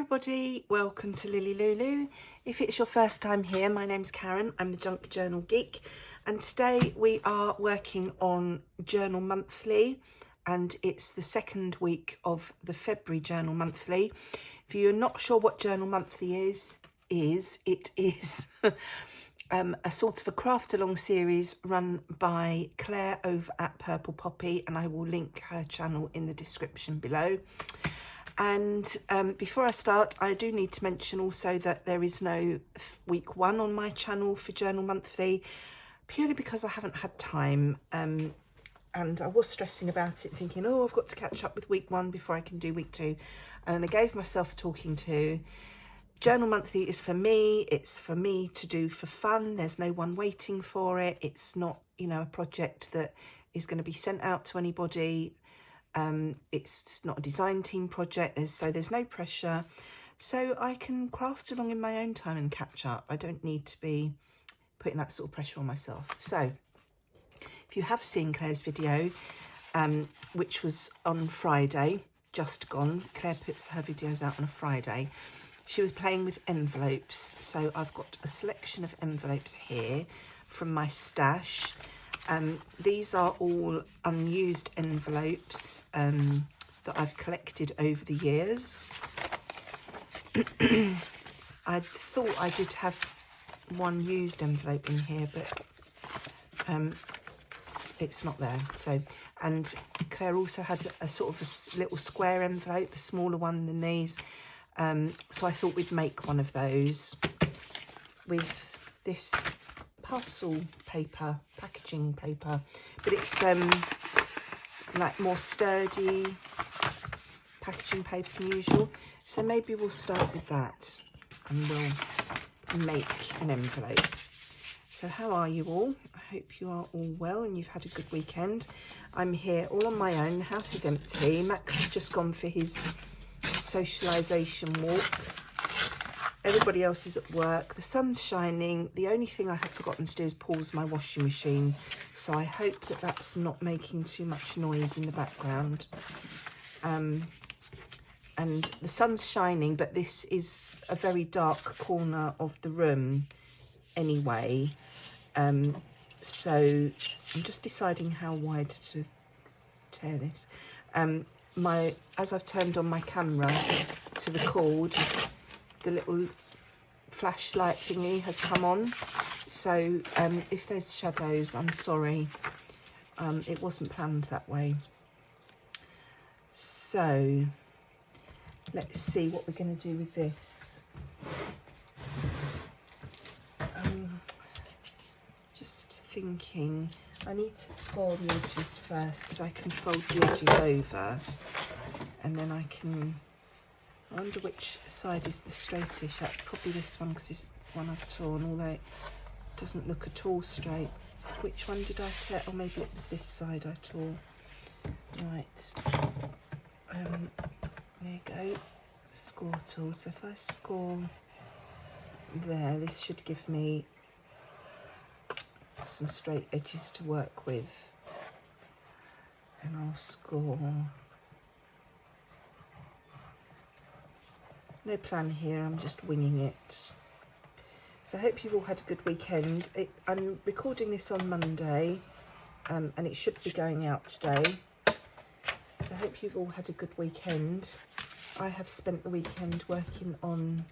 everybody, welcome to Lilylulou. If it's your first time here, my name's Karen, I'm the Junk Journal Geek, and today we are working on Journal Monthly, and it's the second week of the February Journal Monthly. If you're not sure what Journal Monthly is it is a sort of a craft along series run by Claire over at Purple Poppy, and I will link her channel in the description below. And before I start, I do need to mention also that there is no week one on my channel for Journal Monthly, purely because I haven't had time. And I was stressing about it, thinking, oh, I've got to catch up with week one before I can do week two. And then I gave myself a talking to. Journal Monthly is for me. It's for me to do for fun. There's no one waiting for it. It's not, you know, a project that is going to be sent out to anybody. It's not a design team project, so there's no pressure, so I can craft along in my own time and catch up. I don't need to be putting that sort of pressure on myself. So if you have seen Claire's video, which was on Friday, just gone, Claire puts her videos out on a Friday, she was playing with envelopes. So I've got a selection of envelopes here from my stash. These are all unused envelopes that I've collected over the years. I thought I did have one used envelope in here, but it's not there. So, and Claire also had a sort of a little square envelope, a smaller one than these. So I thought we'd make one of those with this parcel paper, packaging paper, but it's like more sturdy packaging paper than usual. So maybe we'll start with that and we'll make an envelope. So how are you all? I hope you are all well and you've had a good weekend. I'm here all on my own. The house is empty. Max has just gone for his socialisation walk. Everybody else is at work. The sun's shining. The only thing I have forgotten to do is pause my washing machine. So I hope that that's not making too much noise in the background. And the sun's shining, but this is a very dark corner of the room anyway. So I'm just deciding how wide to tear this. As I've turned on my camera to record, the little flashlight thingy has come on, so if there's shadows, I'm sorry. It wasn't planned that way. So let's see what we're going to do with this. Just thinking, I need to score the edges first so I can fold the edges over, and then I can. I wonder which side is the straightest. Probably this one, because this one I've torn, although it doesn't look at all straight. Which one did I tear? Or maybe it was this side I tore. Right. There you go. Score tool. So if I score there, this should give me some straight edges to work with. And I'll score. No plan here, I'm just winging it. So I hope you've all had a good weekend. I'm recording this on Monday, and it should be going out today. So I hope you've all had a good weekend. I have spent the weekend working on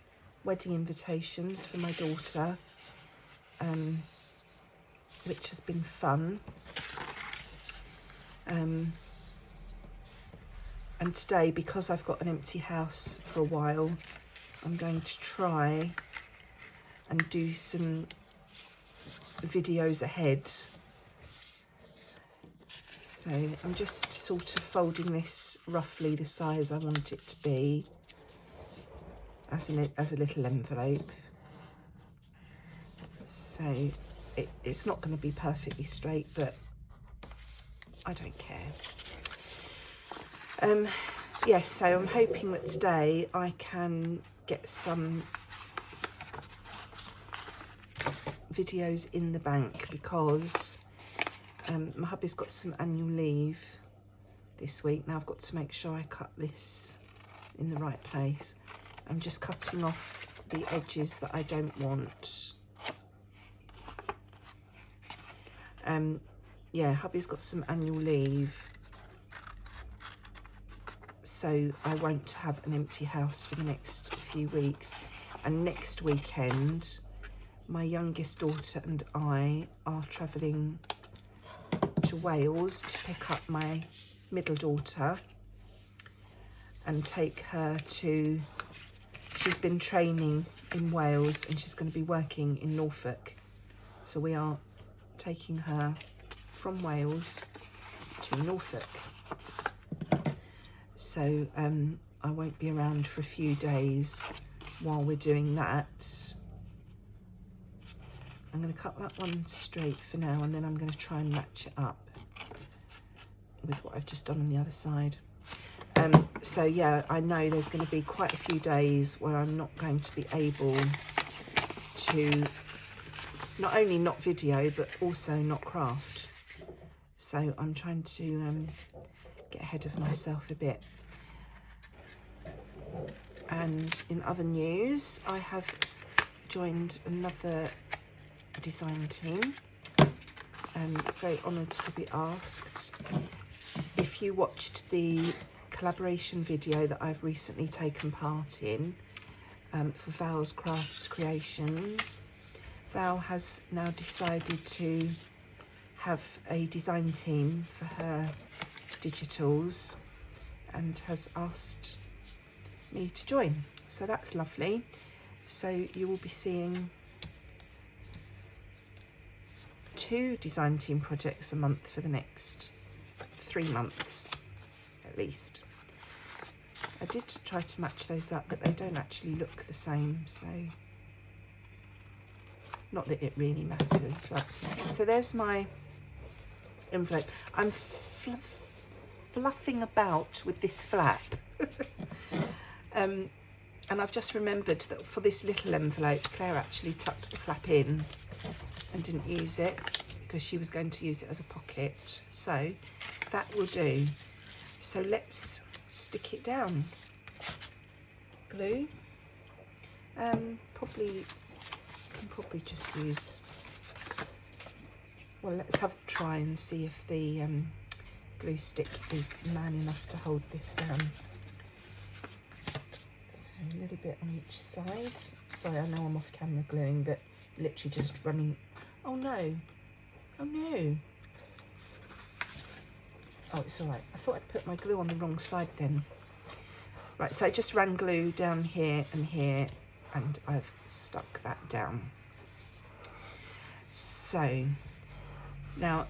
wedding invitations for my daughter, which has been fun. And today, because I've got an empty house for a while, I'm going to try and do some videos ahead. So I'm just sort of folding this roughly the size I want it to be as a little envelope. So it's not going to be perfectly straight, but I don't care. Yes, so I'm hoping that today I can get some videos in the bank, because my hubby's got some annual leave this week. Now I've got to make sure I cut this in the right place. I'm just cutting off the edges that I don't want. Yeah, hubby's got some annual leave, so I won't have an empty house for the next few weeks. And next weekend, my youngest daughter and I are travelling to Wales to pick up my middle daughter and take her to, she's been training in Wales and she's going to be working in Norfolk. So we are taking her from Wales to Norfolk. So I won't be around for a few days while we're doing that. I'm going to cut that one straight for now, and then I'm going to try and match it up with what I've just done on the other side. So yeah, I know there's going to be quite a few days where I'm not going to be able to not only not video but also not craft. So I'm trying to get ahead of myself a bit. And in other news, I have joined another design team. I'm very honoured to be asked. If you watched the collaboration video that I've recently taken part in for Val's Crafts Creations, Val has now decided to have a design team for her digitals and has asked me to join. So that's lovely. So you will be seeing 2 design team projects a month for the next 3 months at least. I did try to match those up, but they don't actually look the same, so not that it really matters. But so there's my envelope. I'm fluffing about with this flap. And I've just remembered that for this little envelope, Claire actually tucked the flap in and didn't use it because she was going to use it as a pocket. So that will do. So let's stick it down. Glue. Can probably just use, well, let's have a try and see if the glue stick is man enough to hold this down. So a little bit on each side. Sorry, I know I'm off camera gluing, but literally just running. Oh no, oh no. Oh, it's all right. I thought I'd put my glue on the wrong side then. Right, so I just ran glue down here and here, and I've stuck that down. So now,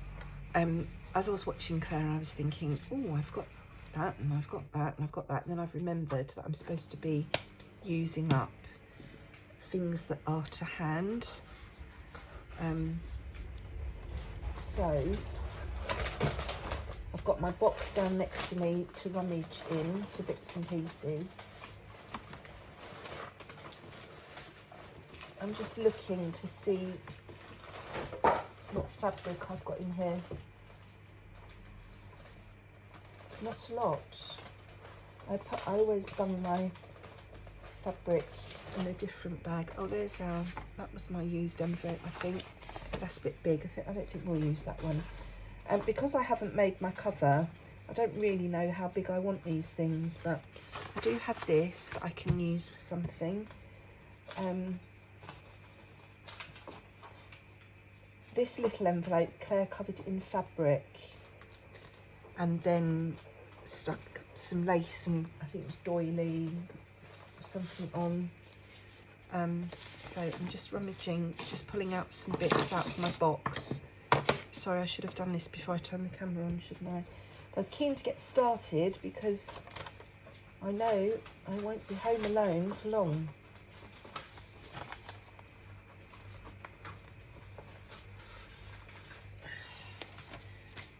as I was watching Claire, I was thinking, oh, I've got that, and I've got that, and I've got that, and then I've remembered that I'm supposed to be using up things that are to hand. So I've got my box down next to me to rummage in for bits and pieces. I'm just looking to see what fabric I've got in here. Not a lot. I always bung my fabric in a different bag. Oh, there's that was my used envelope, I think. That's a bit big. I don't think we'll use that one. And because I haven't made my cover, I don't really know how big I want these things, but I do have this that I can use for something. This little envelope, Claire covered it in fabric and then stuck some lace and I think it was Dile or something on. So I'm just rummaging, just pulling out some bits out of my box. Sorry, I should have done this before I turned the camera on, shouldn't I? I was keen to get started because I know I won't be home alone for long.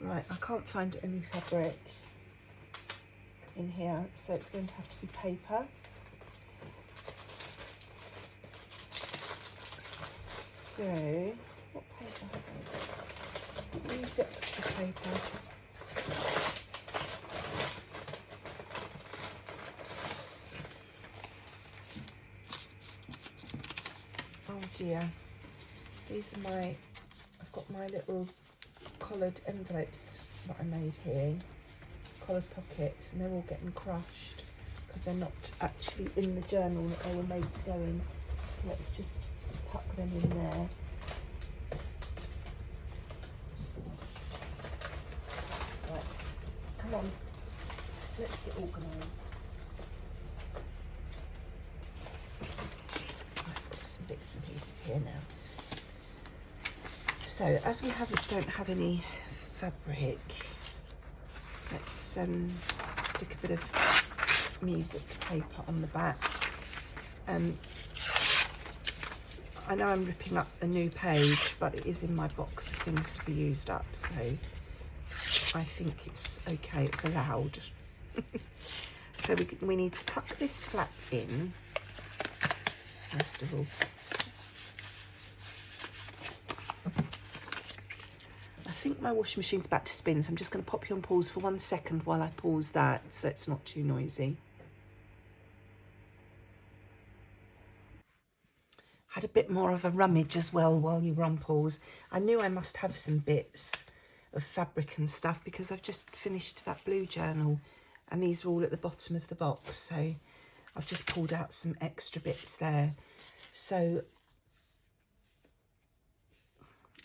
Right, I can't find any fabric in here, so it's going to have to be paper. So, what paper have I got? Used extra paper. dear. These are my, I've got my little collared envelopes that I made here, collared pockets, and they're all getting crushed because they're not actually in the journal that they were made to go in. So let's just tuck them in there. Right, come on, let's get organised. I've got some bits and pieces here now. So as we don't have any fabric, let's stick a bit of music paper on the back. I know I'm ripping up a new page, but it is in my box of things to be used up, so I think it's okay, it's allowed. So we need to tuck this flap in, first of all. I think my washing machine's about to spin, so I'm just going to pop you on pause for 1 second while I pause that, so it's not too noisy. Had a bit more of a rummage as well while you were on pause. I knew I must have some bits of fabric and stuff because I've just finished that blue journal and these are all at the bottom of the box, so I've just pulled out some extra bits there. So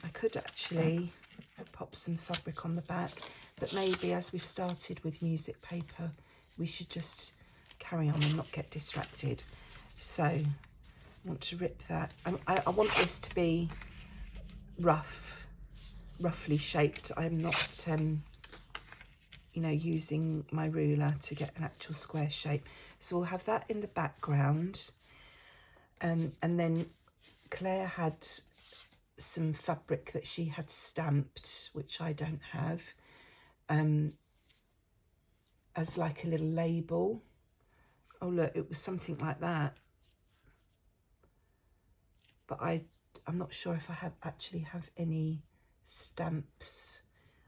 I could actually pop some fabric on the back, but maybe as we've started with music paper, we should just carry on and not get distracted. So I want to rip that. I want this to be roughly shaped. I'm not, you know, using my ruler to get an actual square shape. So we'll have that in the background. And then Claire had some fabric that she had stamped, which I don't have, as like a little label. Oh look, it was something like that. But I'm not sure if I actually have any stamps.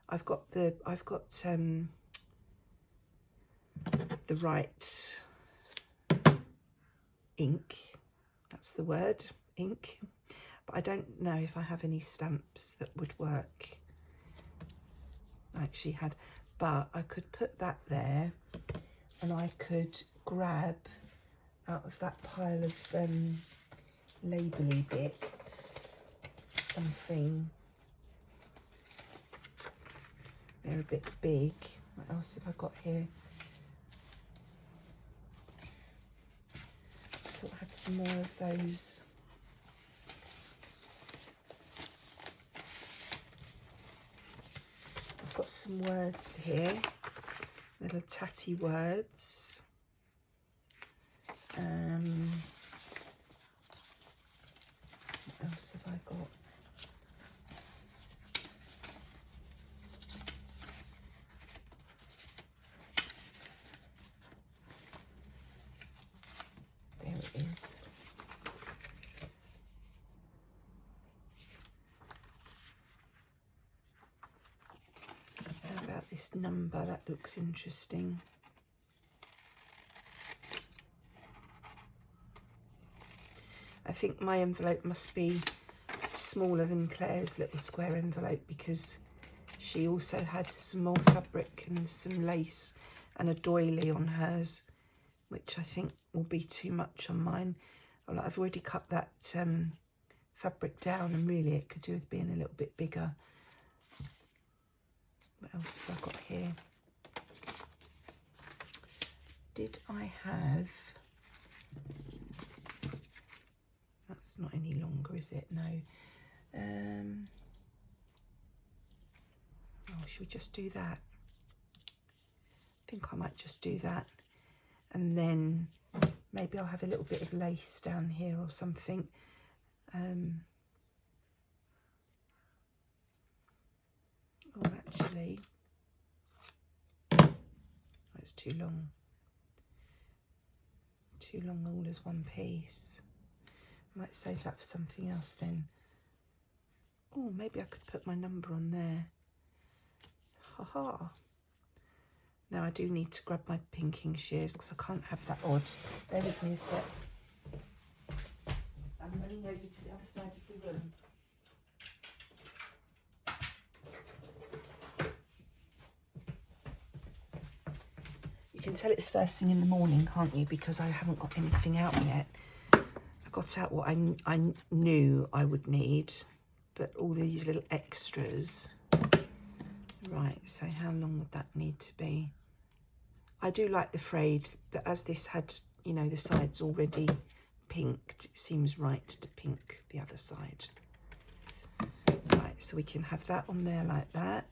I've got the right ink, that's the word, ink, but I don't know if I have any stamps that would work like she had. But I could put that there, and I could grab out of that pile of labelly bits something. They're a bit big. What else have I got here? I thought I had some more of those. I've got some words here, little tatty words. What else have I got? There it is. How about this number? That looks interesting. I think my envelope must be smaller than Claire's little square envelope because she also had some more fabric and some lace and a doily on hers, which I think will be too much on mine. Well, I've already cut that fabric down, and really it could do with being a little bit bigger. What else have I got here? Did I have... That's not any longer, is it? No. Oh, should we just do that? I think I might just do that. And then maybe I'll have a little bit of lace down here or something. Oh, actually, that's too long. Too long all as one piece. I might save that for something else then. Oh, maybe I could put my number on there. Haha. Now I do need to grab my pinking shears because I can't have that odd. Bear with me a sec. I'm running over to the other side of the room. You can tell it's first thing in the morning, can't you? Because I haven't got anything out yet. I got out what I knew I would need, but all these little extras. Right, so how long would that need to be? I do like the frayed, but as this had, you know, the sides already pinked, it seems right to pink the other side. Right, so we can have that on there like that.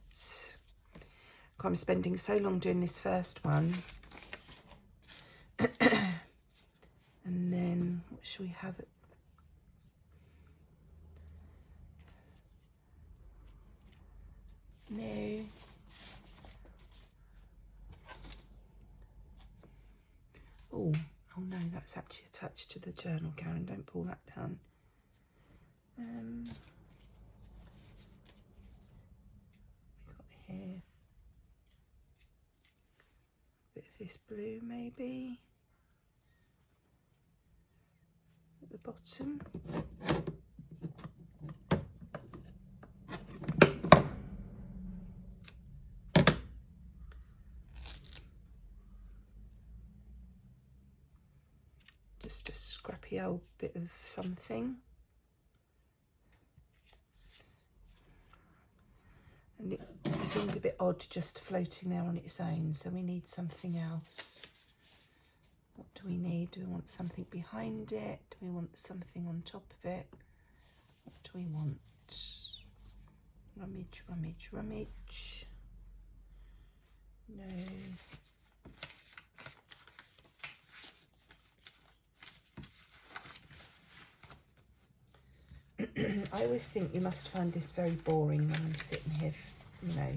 I'm spending so long doing this first one. And then, what should we have? No. Oh no, that's actually attached to the journal, Karen. Don't pull that down. We got here a bit of this blue, maybe at the bottom. Just a scrappy old bit of something. And it seems a bit odd just floating there on its own, so we need something else. What do we need? Do we want something behind it? Do we want something on top of it? What do we want? Rummage, rummage, rummage. No. I always think you must find this very boring when I'm sitting here, you know,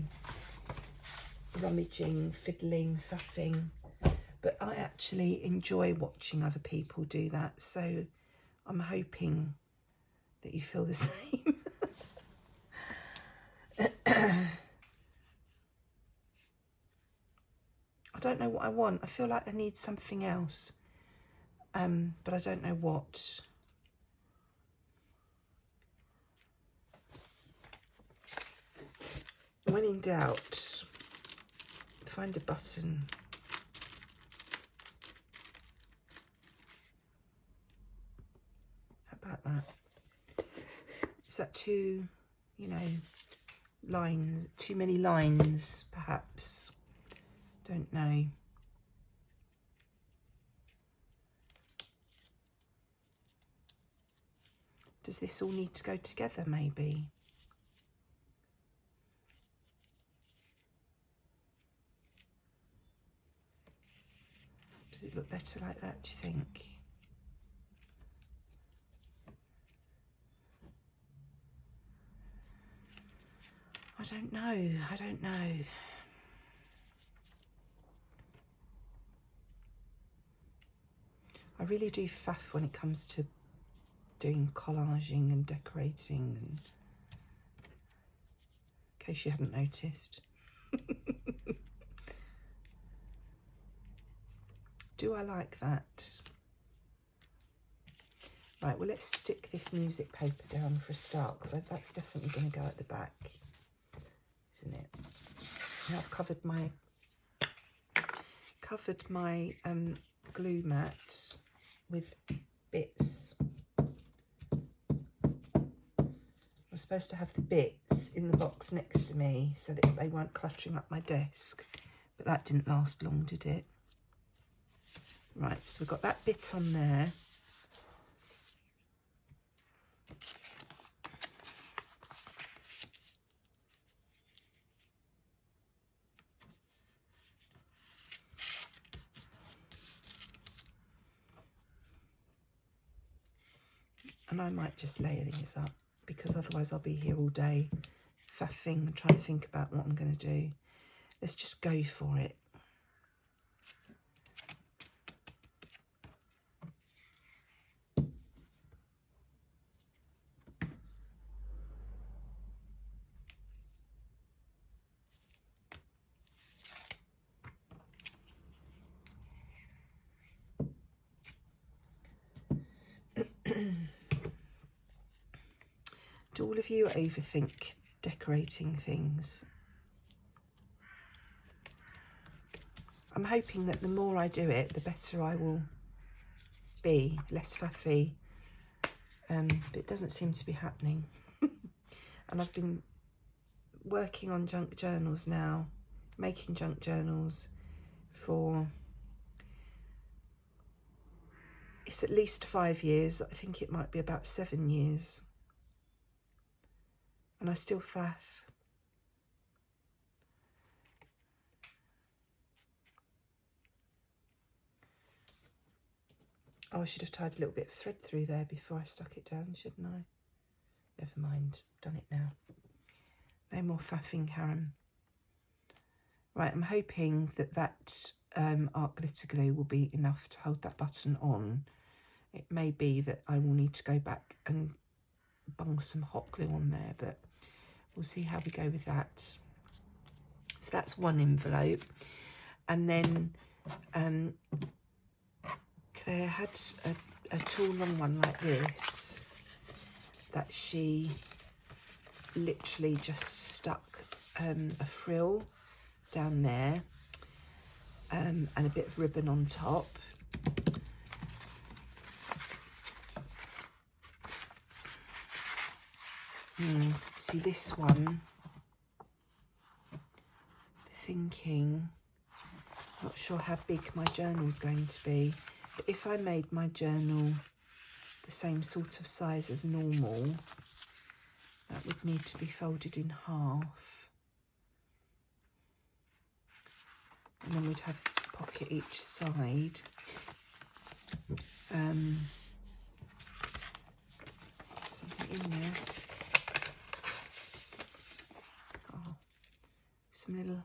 rummaging, fiddling, faffing. But I actually enjoy watching other people do that, so I'm hoping that you feel the same. I don't know what I want. I feel like I need something else, but I don't know what. When in doubt, find a button. How about that? Is that too, you know, lines, too many lines, perhaps? Don't know. Does this all need to go together, maybe? Does it look better like that, do you think? I don't know, I don't know. I really do faff when it comes to doing collaging and decorating, and in case you haven't noticed. Do I like that? Right, well, let's stick this music paper down for a start, because that's definitely going to go at the back, isn't it? Now I've covered my glue mat with bits. I'm supposed to have the bits in the box next to me so that they weren't cluttering up my desk, but that didn't last long, did it? Right, so we've got that bit on there. And I might just layer these up, because otherwise I'll be here all day faffing and trying to think about what I'm going to do. Let's just go for it. Do all of you overthink decorating things? I'm hoping that the more I do it, the better I will be, less faffy. But it doesn't seem to be happening. And I've been working on junk journals now, making junk journals for, it's at least 5 years. I think it might be about 7 years. And I still faff. Oh, I should have tied a little bit of thread through there before I stuck it down, shouldn't I? Never mind, done it now. No more faffing, Karen. Right, I'm hoping that that art glitter glue will be enough to hold that button on. It may be that I will need to go back and bung some hot glue on there, but we'll see how we go with that. So that's one envelope. And then Claire had a tall long one like this that she literally just stuck a frill down there and a bit of ribbon on top. See this one, thinking, not sure how big my journal's going to be, but if I made my journal the same sort of size as normal, that would need to be folded in half. And then we'd have a pocket each side. Something in there. Oh, some little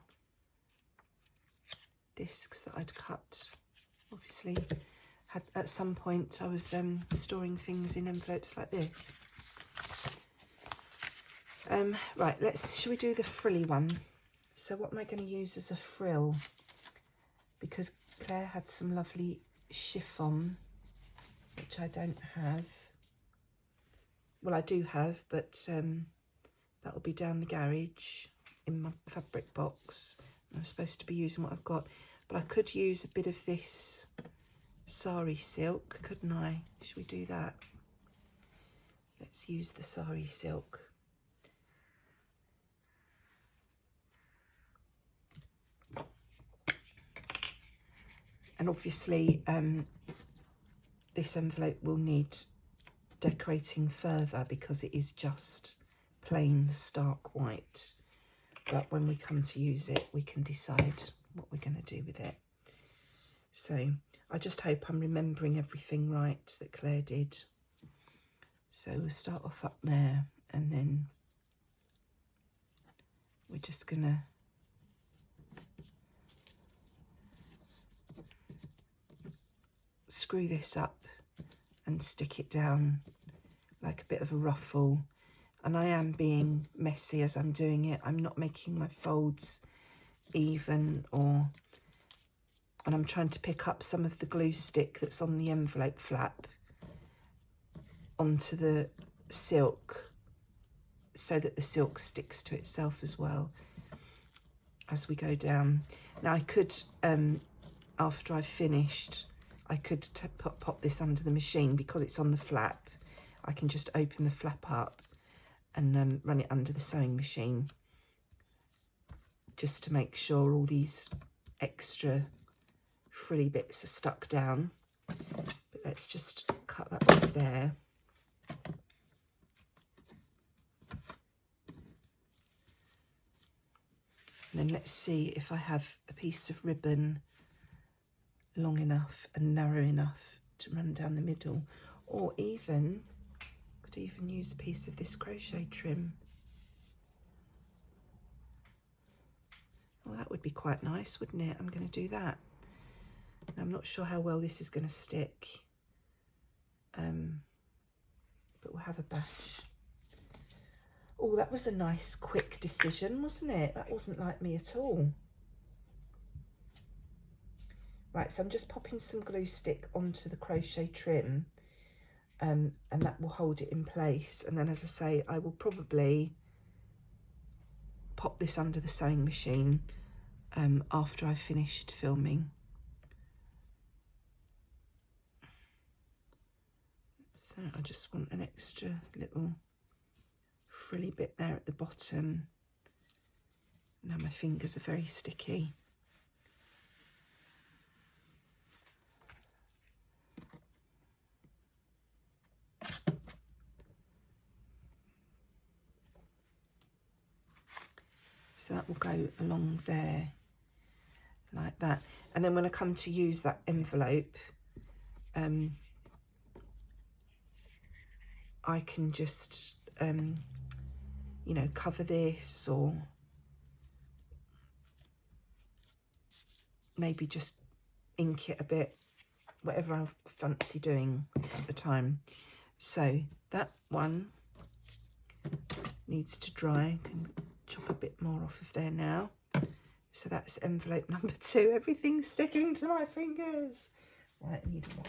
discs that I'd cut. Obviously, at some point I was storing things in envelopes like this. Right, should we do the frilly one? So what am I going to use as a frill? Because Claire had some lovely chiffon, which I don't have. Well, I do have, but that will be down the garage in my fabric box. I'm supposed to be using what I've got, but I could use a bit of this sari silk, couldn't I? Should we do that? Let's use the sari silk. And obviously this envelope will need decorating further because it is just plain stark white. But when we come to use it, we can decide what we're going to do with it. So I just hope I'm remembering everything right that Claire did. So we'll start off up there, and then we're just going to screw this up and stick it down like a bit of a ruffle. And I am being messy as I'm doing it. I'm not making my folds even, and I'm trying to pick up some of the glue stick that's on the envelope flap onto the silk so that the silk sticks to itself as well as we go down. Now I could, after I've finished, I could pop this under the machine because it's on the flap. I can just open the flap up and run it under the sewing machine just to make sure all these extra frilly bits are stuck down. But let's just cut that off there. And then let's see if I have a piece of ribbon long enough and narrow enough to run down the middle, or even could even use a piece of this crochet trim. Well, that would be quite nice, wouldn't it? I'm going to do that. And I'm not sure how well this is going to stick, but we'll have a bash. Oh, that was a nice quick decision, wasn't it? That wasn't like me at all. Right, so I'm just popping some glue stick onto the crochet trim, and that will hold it in place. And then, as I say, I will probably pop this under the sewing machine after I've finished filming. So I just want an extra little frilly bit there at the bottom. Now my fingers are very sticky. So that will go along there like that. And then when I come to use that envelope, I can just, you know, cover this, or maybe just ink it a bit, whatever I fancy doing at the time. So that one needs to dry. I can chop a bit more off of there now. So that's envelope number 2. Everything's sticking to my fingers. Right, I need a wipe.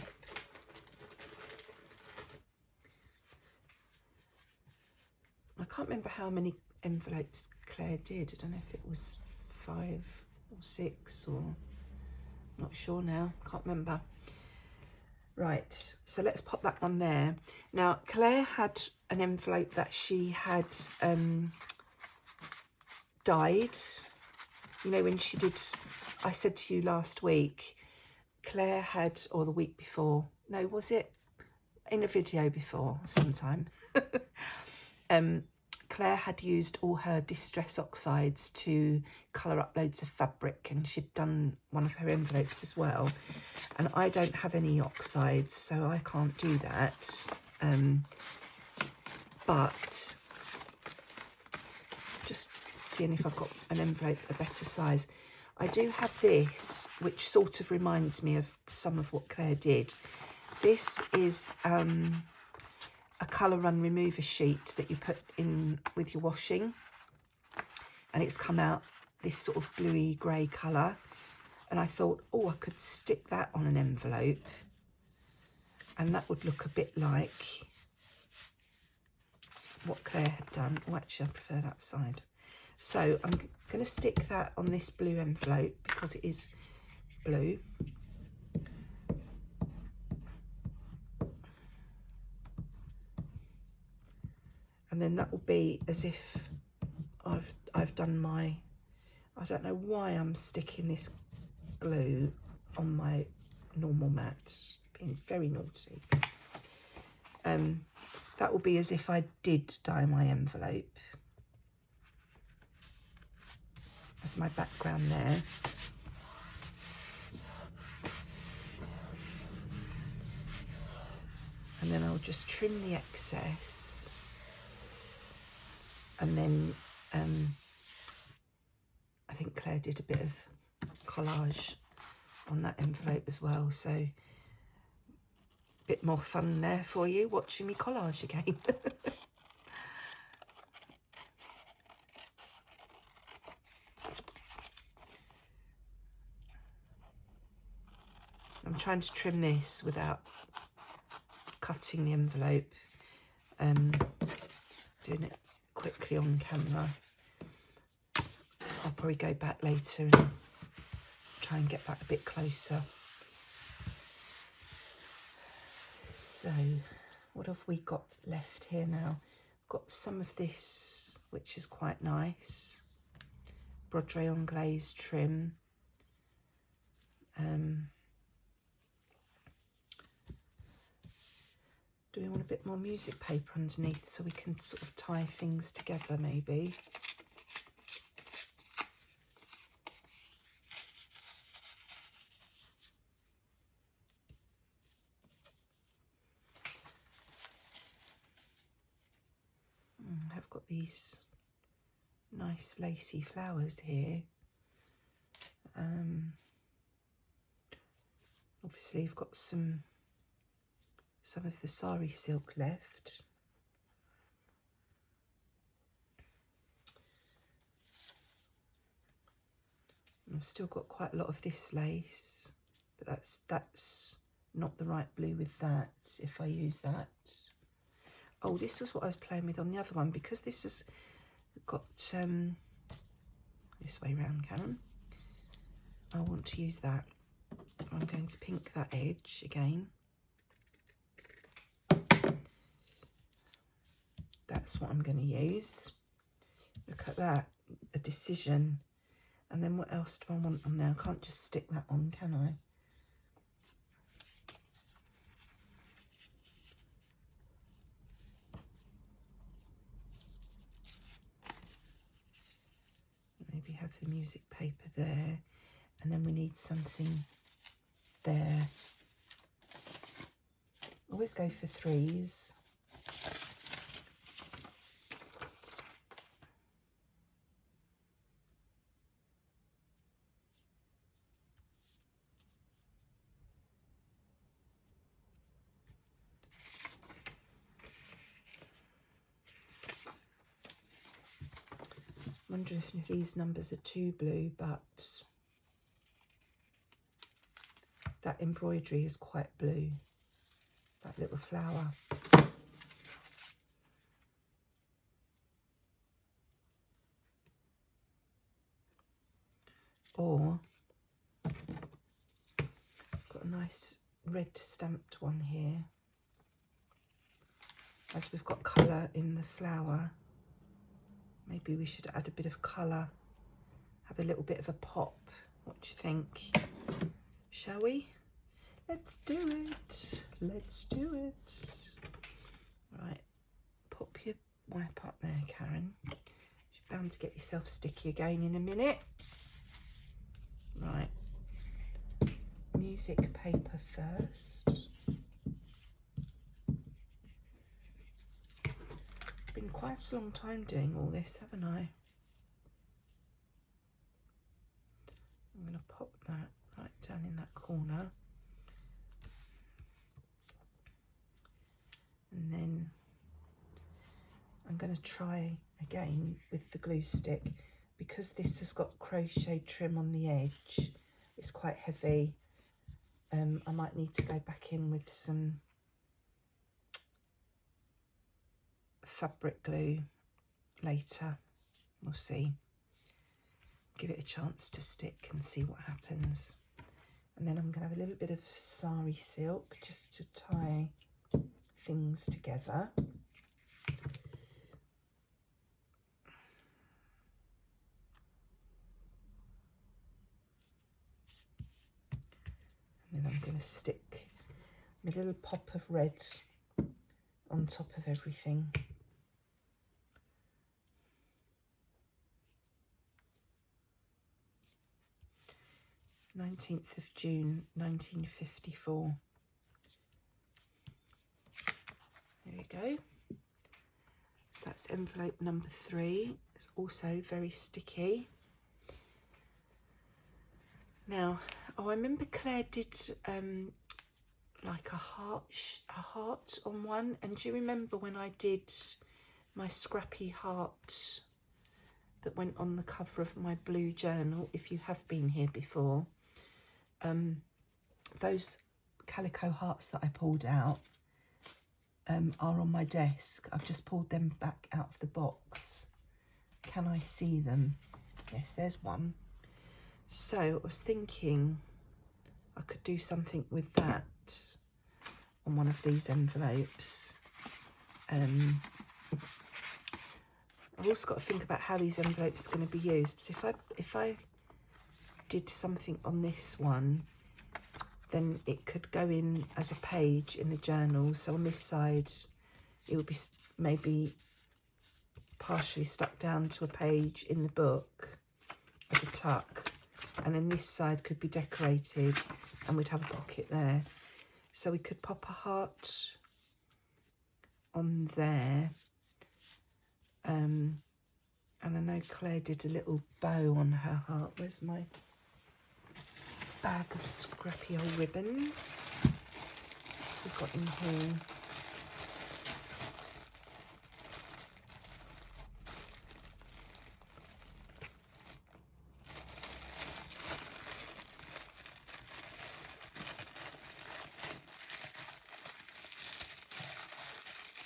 I can't remember how many envelopes Claire did. I don't know if it was 5 or 6, or I'm not sure now. Can't remember. Right, so let's pop that one there. Now, Claire had an envelope that she had dyed. You know, when she did, I said to you last week, Claire had, or the week before, no, was it in a video before sometime? Claire had used all her distress oxides to colour up loads of fabric, and she'd done one of her envelopes as well. And I don't have any oxides, so I can't do that. But just seeing if I've got an envelope a better size. I do have this, which sort of reminds me of some of what Claire did. This is a colour run remover sheet that you put in with your washing, and it's come out this sort of bluey grey colour, and I thought, oh, I could stick that on an envelope and that would look a bit like what Claire had done. Oh, actually I prefer that side. So I'm going to stick that on this blue envelope because it is blue. And then that will be as if I've done my, I don't know why I'm sticking this glue on my normal mat, being very naughty. That will be as if I did dye my envelope. That's my background there. And then I'll just trim the excess. And then I think Claire did a bit of collage on that envelope as well, so a bit more fun there for you watching me collage again. I'm trying to trim this without cutting the envelope, doing it quickly on camera. I'll probably go back later and try and get that a bit closer. So what have we got left here now? I've got some of this, which is quite nice, Broderie Anglaise trim. Do we want a bit more music paper underneath so we can sort of tie things together maybe? I've got these nice lacy flowers here. Obviously I've got some of the sari silk left. I've still got quite a lot of this lace, but that's not the right blue with that if I use that. Oh, this was what I was playing with on the other one, because this has got this way round, Karen. I want to use that. I'm going to pink that edge again. That's what I'm going to use. Look at that, a decision. And then what else do I want on there? I can't just stick that on, can I? Maybe have the music paper there, and then we need something there. Always go for threes. I wonder if these numbers are too blue, but that embroidery is quite blue, that little flower. Or I've got a nice red stamped one here. As we've got colour in the flower, maybe we should add a bit of colour, have a little bit of a pop. What do you think? Shall we? Let's do it. Let's do it. Right, pop your wipe up there, Karen. You're bound to get yourself sticky again in a minute. Right, music paper first. Been quite a long time doing all this, haven't I? I'm going to pop that right down in that corner. And then I'm going to try again with the glue stick, because this has got crochet trim on the edge. It's quite heavy. I might need to go back in with some fabric glue later. We'll see. Give it a chance to stick and see what happens. And then I'm going to have a little bit of sari silk just to tie things together. And then I'm going to stick a little pop of red on top of everything. 19th of June 1954. There we go. So that's envelope number 3. It's also very sticky. Now, oh, I remember Claire did like a heart on one, and do you remember when I did my scrappy heart that went on the cover of my blue journal? If you have been here before, those calico hearts that I pulled out are on my desk. I've just pulled them back out of the box. Can I see them? Yes, there's one. So I was thinking I could do something with that on one of these envelopes. I've also got to think about how these envelopes are going to be used. So if I did something on this one, then it could go in as a page in the journal. So on this side, it would be maybe partially stuck down to a page in the book as a tuck. And then this side could be decorated and we'd have a pocket there. So we could pop a heart on there. And I know Claire did a little bow on her heart. Where's my bag of scrappy old ribbons we've got in here?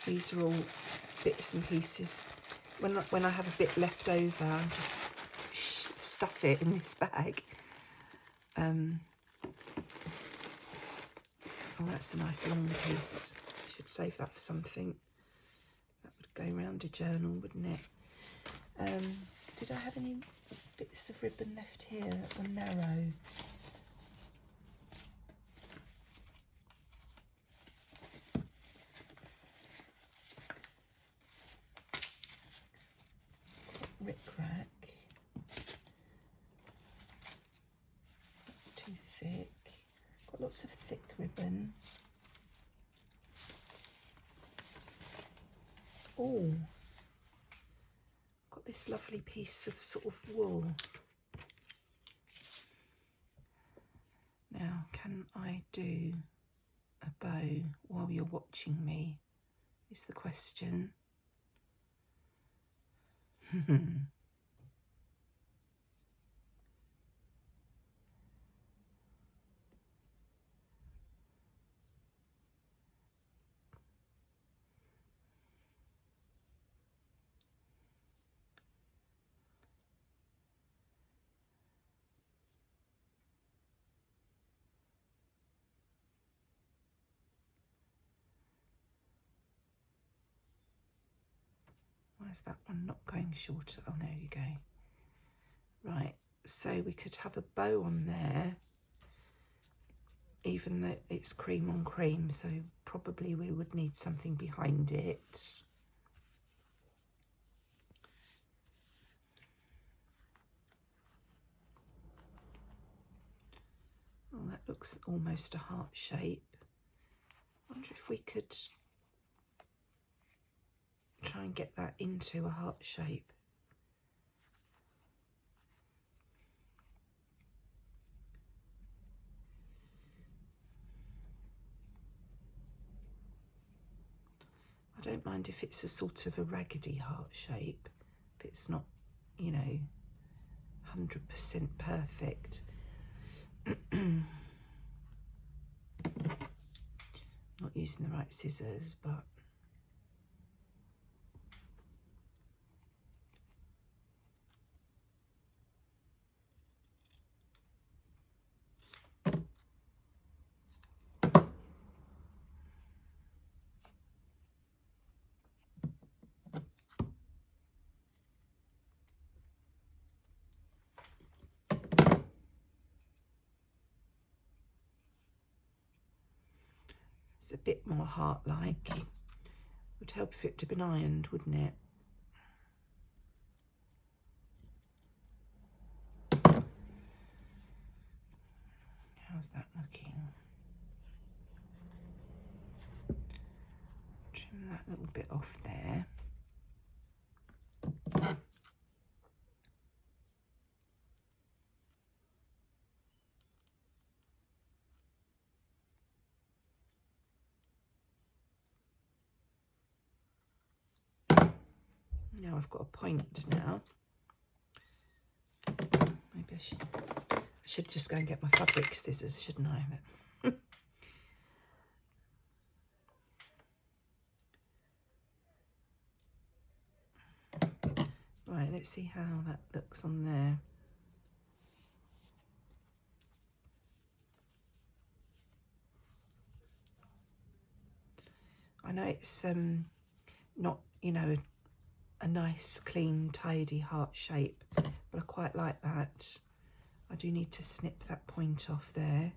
These are all bits and pieces. When I have a bit left over, I just stuff it in this bag. Oh, that's a nice long piece. I should save that for something. That would go around a journal, wouldn't it? Did I have any bits of ribbon left here that were narrow? Rick-rack. That's too thick. Got lots of thick ribbon. Oh, got this lovely piece of sort of wool. Now, can I do a bow while you're watching me, is the question. Why is that one not going shorter? Oh, there you go. Right, so we could have a bow on there, even though it's cream on cream, so probably we would need something behind it. Oh, that looks almost a heart shape. I wonder if we could try and get that into a heart shape. I don't mind if it's a sort of a raggedy heart shape, if it's not, you know, 100% perfect. Not using the right scissors, but it's a bit more heart-like. Would help if it had been ironed, wouldn't it? How's that looking? Trim that little bit off there. Now I've got a point now. Maybe I should just go and get my fabric scissors, shouldn't I? Right, let's see how that looks on there. I know it's not, you know, a nice, clean, tidy heart shape, but I quite like that. I do need to snip that point off there.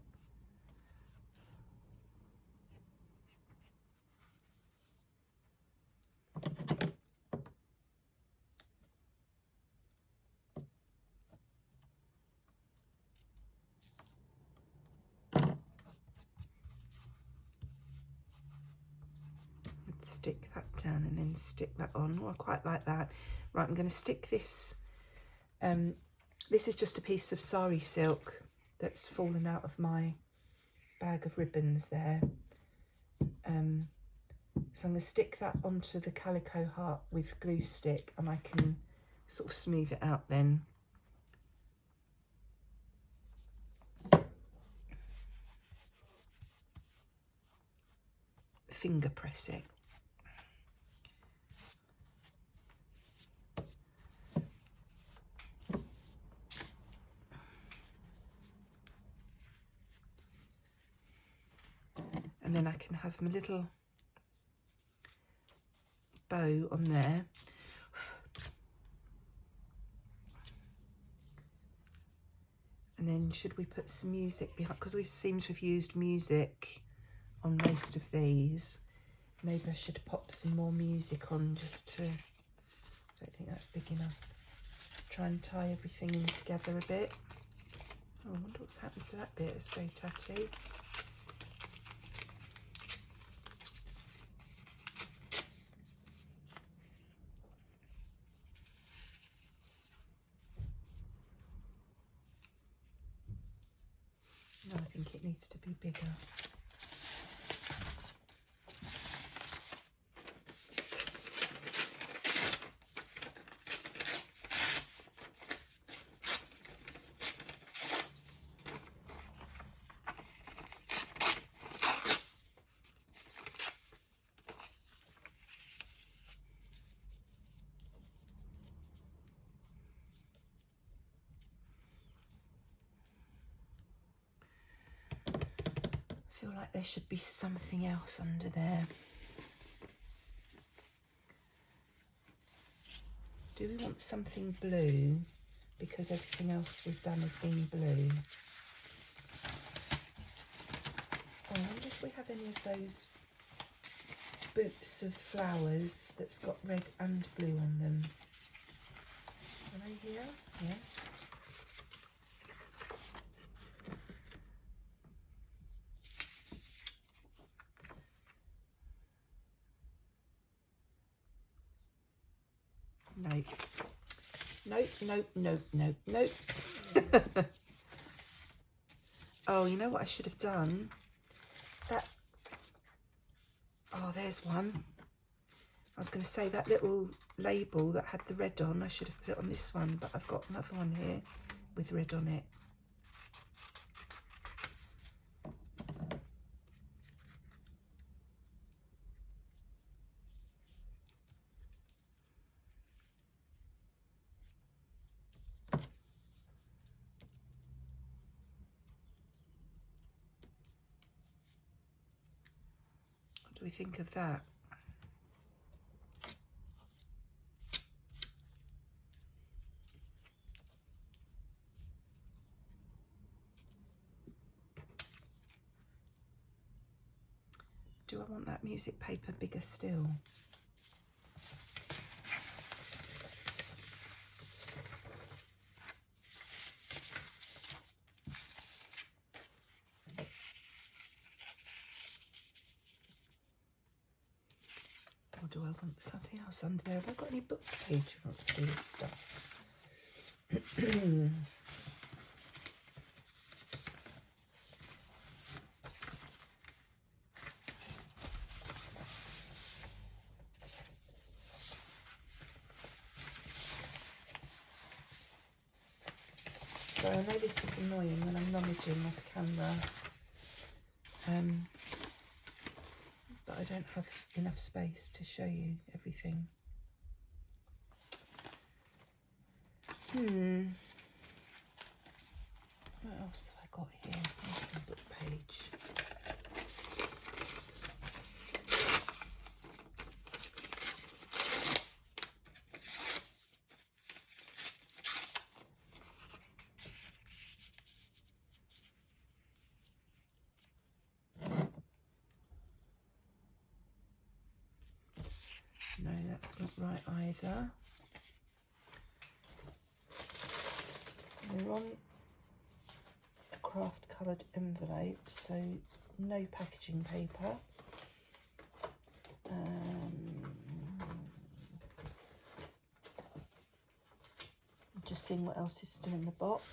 Stick that down and then stick that on. Oh, I quite like that. Right, I'm going to stick this. This is just a piece of sari silk that's fallen out of my bag of ribbons there. So I'm going to stick that onto the calico heart with glue stick, and I can sort of smooth it out then. Finger press it. and then I can have my little bow on there. And then should we put some music behind, because we seem to have used music on most of these. Maybe I should pop some more music on just to, I don't think that's big enough. Try and tie everything in together a bit. Oh, I wonder what's happened to that bit, it's very tatty. No, I think it needs to be bigger. I feel like there should be something else under there. Do we want something blue? Because everything else we've done has been blue. Oh, I wonder if we have any of those boots of flowers that's got red and blue on them. Are they here? Yes. Nope. Nope, nope, nope, nope, nope. Oh, you know what I should have done? That, oh, there's one. I was going to say that little label that had the red on, I should have put it on this one, but I've got another one here with red on it. What do we think of that? Do I want that music paper bigger still? Or do I want something else under there? Have I got any book page who wants to do this stuff? So I know this is annoying when I'm rummaging off camera, but I don't have enough space to show you everything. What else have I got here? Here's some book page. No, that's not right either. We're on a craft coloured envelope, so no packaging paper. Just seeing what else is still in the box.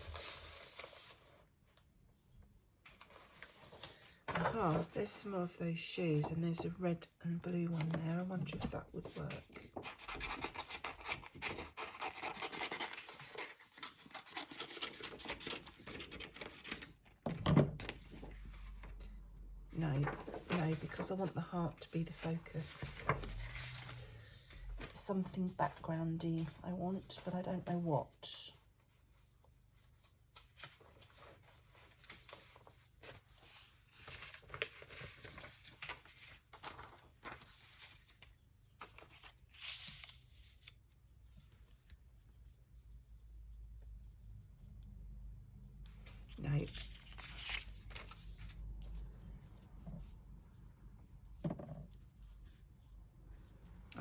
Aha, there's some more of those shoes, and there's a red and blue one there. I wonder if that would work. No, because I want the heart to be the focus. Something backgroundy I want, but I don't know what.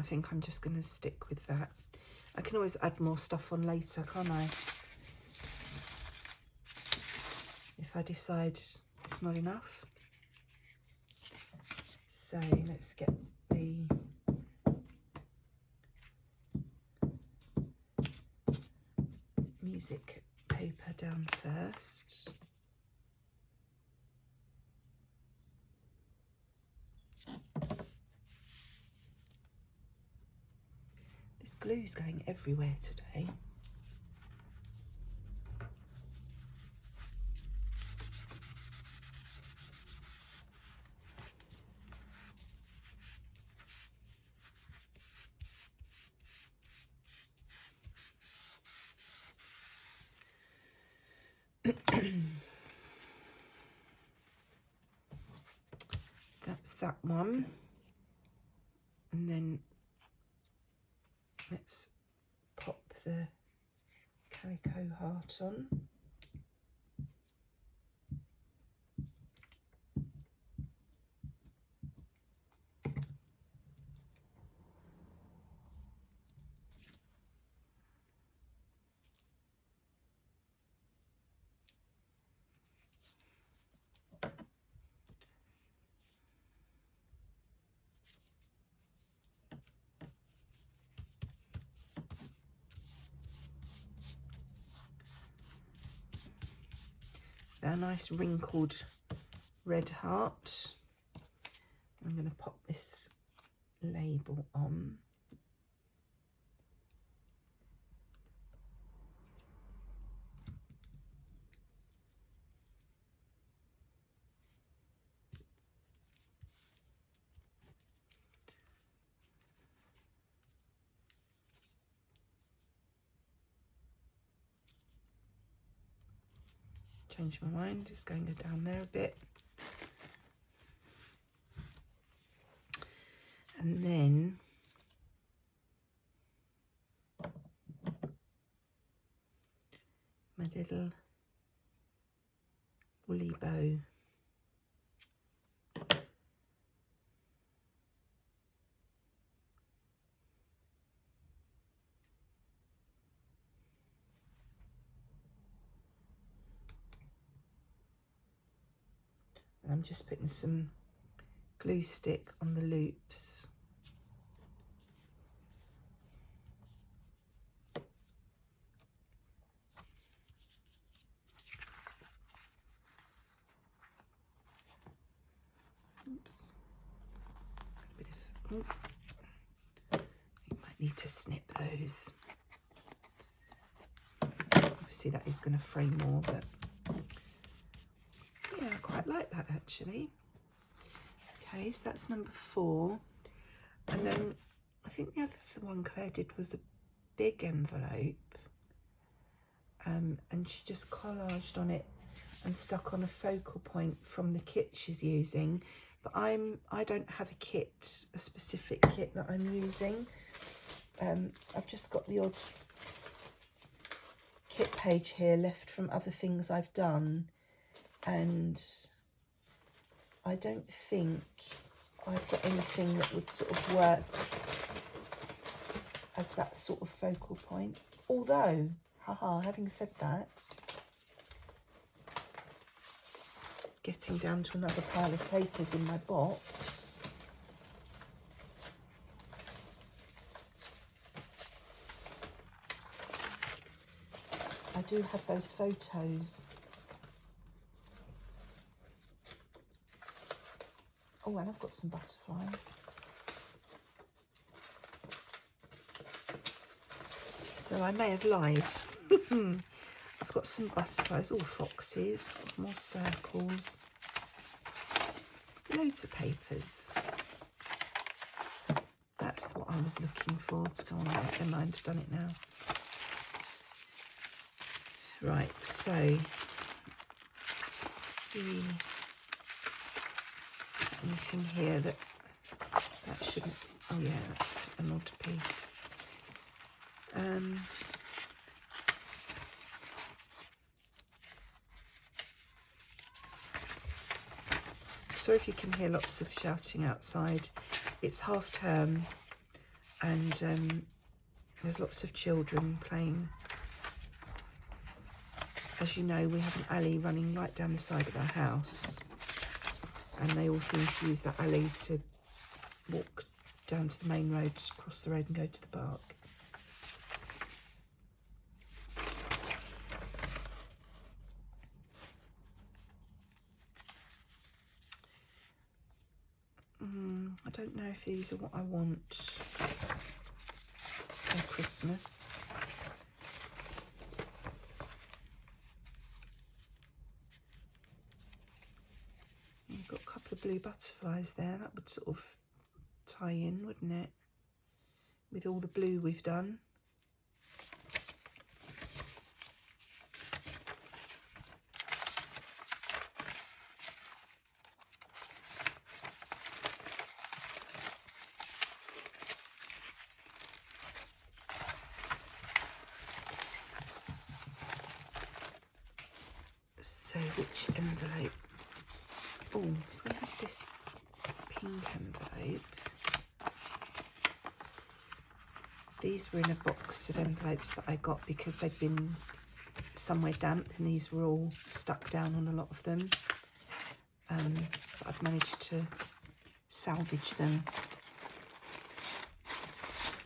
think I'm just going to stick with that. I can always add more stuff on later, can't I? If I decide it's not enough. So let's get the music paper down first. This glue's going everywhere today. That's that one, and then let's pop the calico heart on. A nice wrinkled red heart. I'm going to pop this label on. Change my mind, just going to go down there a bit. And then my little woolly bow. And I'm just putting some glue stick on the loops. Oops. A bit of, oh. You might need to snip those. Obviously that is going to frame more, but yeah, I quite like that actually. Okay, so that's number 4. And then I think the other one Claire did was a big envelope. And she just collaged on it and stuck on a focal point from the kit she's using. But I don't have a kit, a specific kit that I'm using. I've just got the odd kit page here left from other things I've done. And I don't think I've got anything that would sort of work as that sort of focal point. Although, haha, having said that, getting down to another pile of papers in my box. I do have those photos. Oh, and I've got some butterflies. So I may have lied. I've got some butterflies, all foxes, more circles, loads of papers. That's what I was looking for to go on there. Never mind, I've done it now. Right, so let's see anything here that shouldn't. Oh yeah, that's an odd piece. Sorry if you can hear lots of shouting outside. It's half term and there's lots of children playing. As you know, we have an alley running right down the side of our house, and they all seem to use that alley to walk down to the main road, cross the road and go to the park. I don't know if these are what I want for Christmas. You've got a couple of blue butterflies there. That would sort of tie in, wouldn't it, with all the blue we've done. So which envelope? Oh, I have this pink envelope. These were in a box of envelopes that I got because they'd been somewhere damp, and these were all stuck down on a lot of them. But I've managed to salvage them.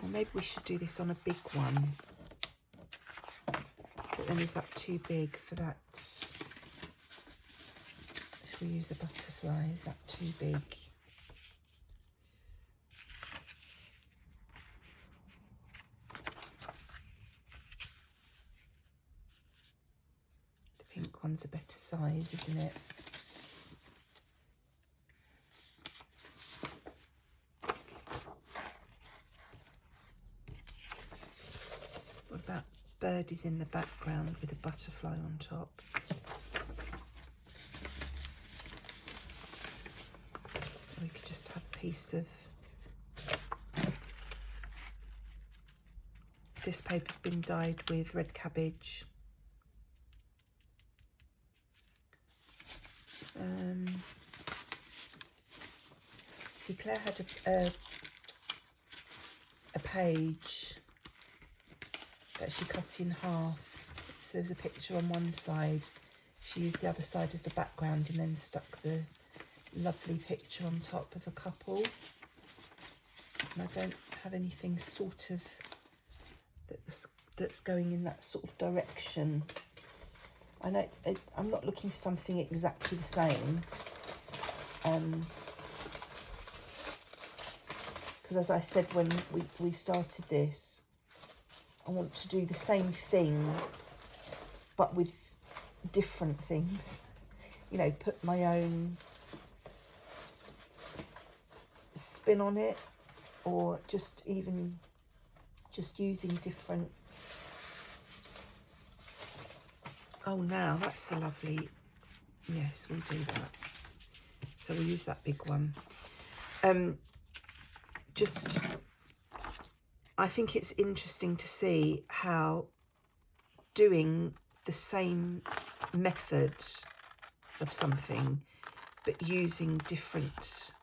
Or maybe we should do this on a big one. But then is that too big for that? If we use a butterfly, is that too big? The pink one's a better size, isn't it? What about birdies in the background with a butterfly on top? We could just have a piece of this paper's been dyed with red cabbage. See, Claire had a page that she cut in half. So there was a picture on one side. She used the other side as the background and then stuck the lovely picture on top of a couple. And I don't have anything sort of that's going in that sort of direction. I know I'm not looking for something exactly the same. Because as I said when we started this, I want to do the same thing but with different things. You know, put my own spin on it, or just using different. Oh, now that's a lovely, yes, we'll do that. So we'll use that big one. I think it's interesting to see how doing the same method of something, but using different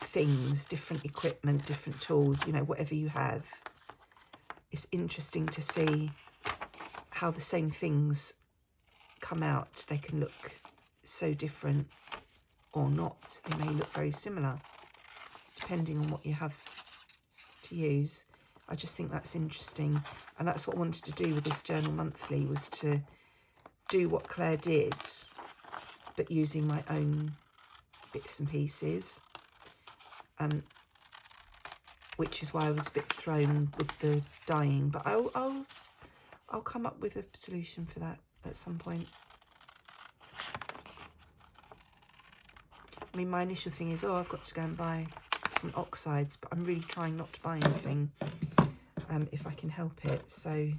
things, different equipment, different tools, you know, whatever you have. It's interesting to see how the same things come out. They can look so different or not. They may look very similar depending on what you have to use. I just think that's interesting, and that's what I wanted to do with this journal monthly, was to do what Claire did but using my own bits and pieces, which is why I was a bit thrown with the dyeing, but I'll come up with a solution for that at some point. I mean, my initial thing is, oh, I've got to go and buy some oxides, but I'm really trying not to buy anything if I can help it. So,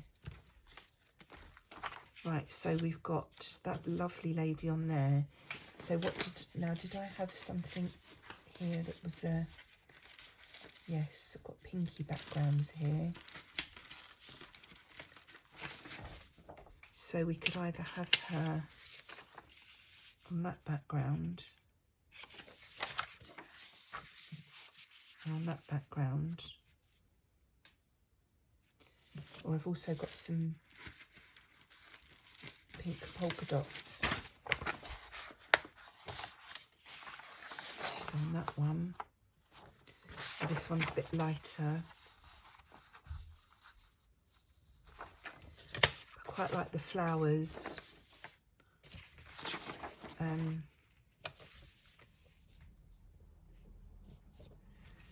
right, so we've got that lovely lady on there. So what did I have something here that was yes, I've got pinky backgrounds here. So we could either have her on that background, on that background. Or I've also got some pink polka dots on that one. This one's a bit lighter. I quite like the flowers.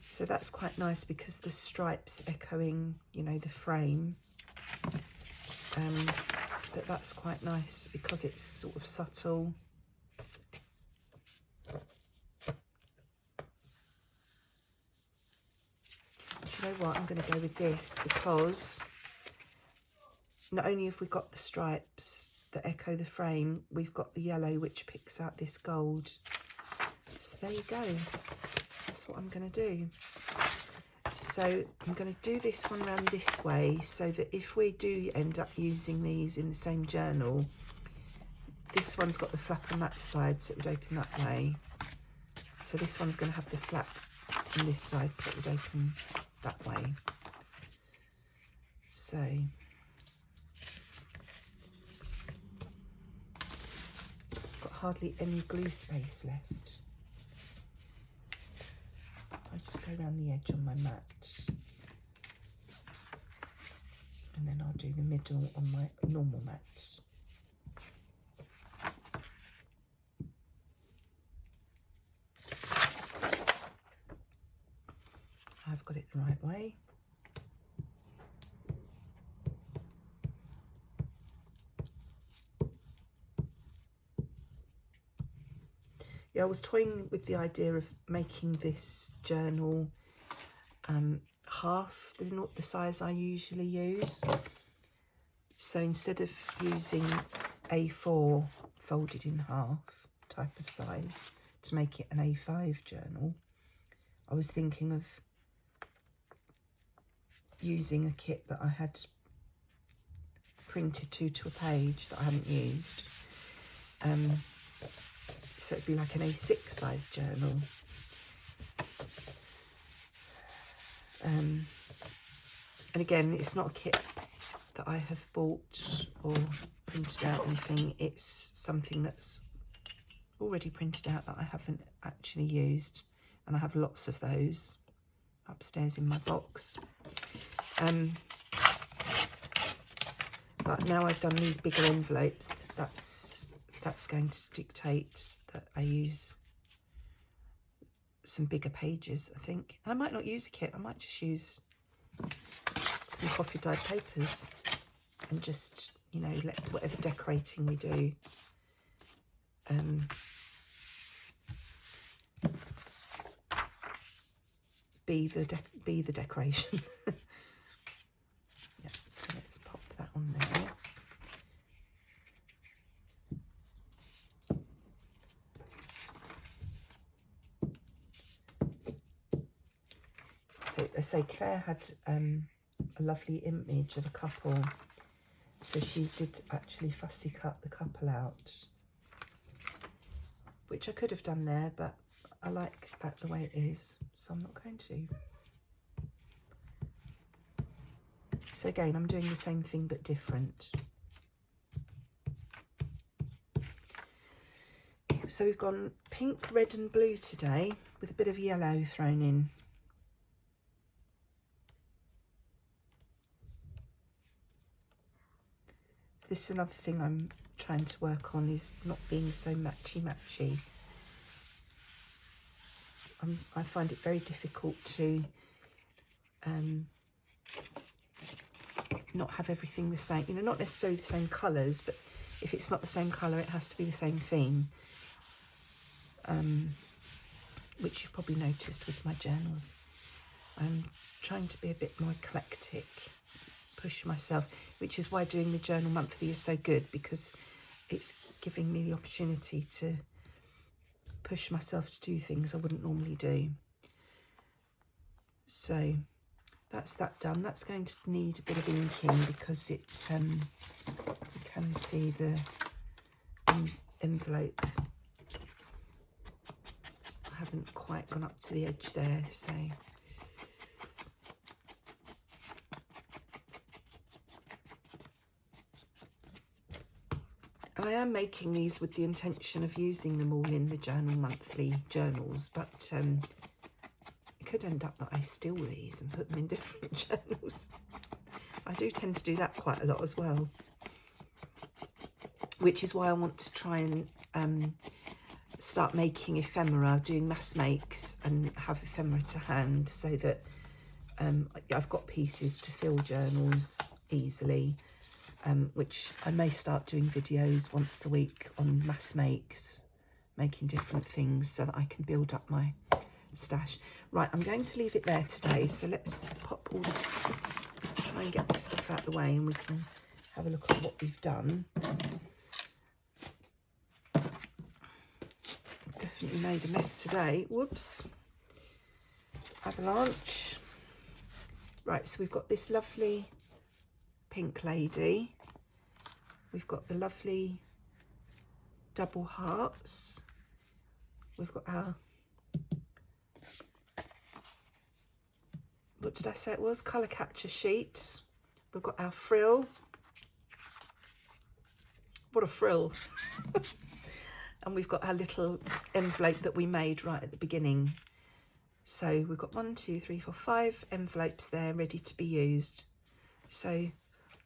So that's quite nice because the stripes echoing, you know, the frame. But that's quite nice because it's sort of subtle. Do you know what? I'm going to go with this because not only have we got the stripes that echo the frame, we've got the yellow which picks out this gold. So there you go. That's what I'm going to do. So I'm going to do this one around this way so that if we do end up using these in the same journal, this one's got the flap on that side, so it would open that way. So this one's going to have the flap on this side, so it would open that way. So got hardly any glue space left. I'll just go around the edge on my mat, and then I'll do the middle on my normal mat. I've got it the right way. Yeah, I was toying with the idea of making this journal half the size I usually use. So instead of using A4 folded in half type of size to make it an A5 journal, I was thinking of using a kit that I had printed to a page that I haven't used. So it'd be like an A6 size journal. And again, it's not a kit that I have bought or printed out anything. It's something that's already printed out that I haven't actually used, and I have lots of those upstairs in my box. But now I've done these bigger envelopes, that's going to dictate that I use some bigger pages, I think. And I might not use a kit, I might just use some coffee dyed papers and just, you know, let whatever decorating we do be the decoration. Yeah, so let's pop that on there. So Claire had a lovely image of a couple, so she did actually fussy cut the couple out, which I could have done there, but I like that the way it is, so I'm not going to. So again, I'm doing the same thing but different. So we've gone pink, red and blue today with a bit of yellow thrown in. This is another thing I'm trying to work on, is not being so matchy-matchy. I find it very difficult to not have everything the same. You know, not necessarily the same colours, but if it's not the same colour, it has to be the same theme. Which you've probably noticed with my journals. I'm trying to be a bit more eclectic, push myself, which is why doing the journal monthly is so good, because it's giving me the opportunity to push myself to do things I wouldn't normally do. So that's that done. That's going to need a bit of inking because it you can see the envelope. I haven't quite gone up to the edge there, so I am making these with the intention of using them all in the Journal Monthly journals, but it could end up that I steal these and put them in different journals. I do tend to do that quite a lot as well, which is why I want to try and start making ephemera, doing mass makes, and have ephemera to hand, so that I've got pieces to fill journals easily, which I may start doing videos once a week on mass makes, making different things, so that I can build up my stash. Right, I'm going to leave it there today, so let's pop all this, try and get this stuff out of the way, and we can have a look at what we've done. Definitely made a mess today. Whoops. Avalanche. Right, so we've got this lovely pink lady. We've got the lovely double hearts. We've got our, what did I say it was? Colour catcher sheet. We've got our frill. What a frill. And we've got our little envelope that we made right at the beginning. So we've got 1, 2, 3, 4, 5 envelopes there ready to be used. So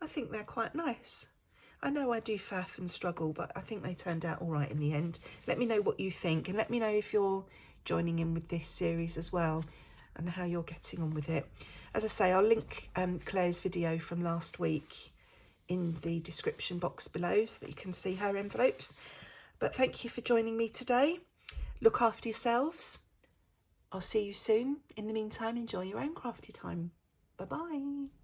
I think they're quite nice. I know I do faff and struggle, but I think they turned out all right in the end. Let me know what you think, and let me know if you're joining in with this series as well and how you're getting on with it. As I say, I'll link Claire's video from last week in the description box below so that you can see her envelopes. But thank you for joining me today. Look after yourselves. I'll see you soon. In the meantime, enjoy your own crafty time. Bye-bye.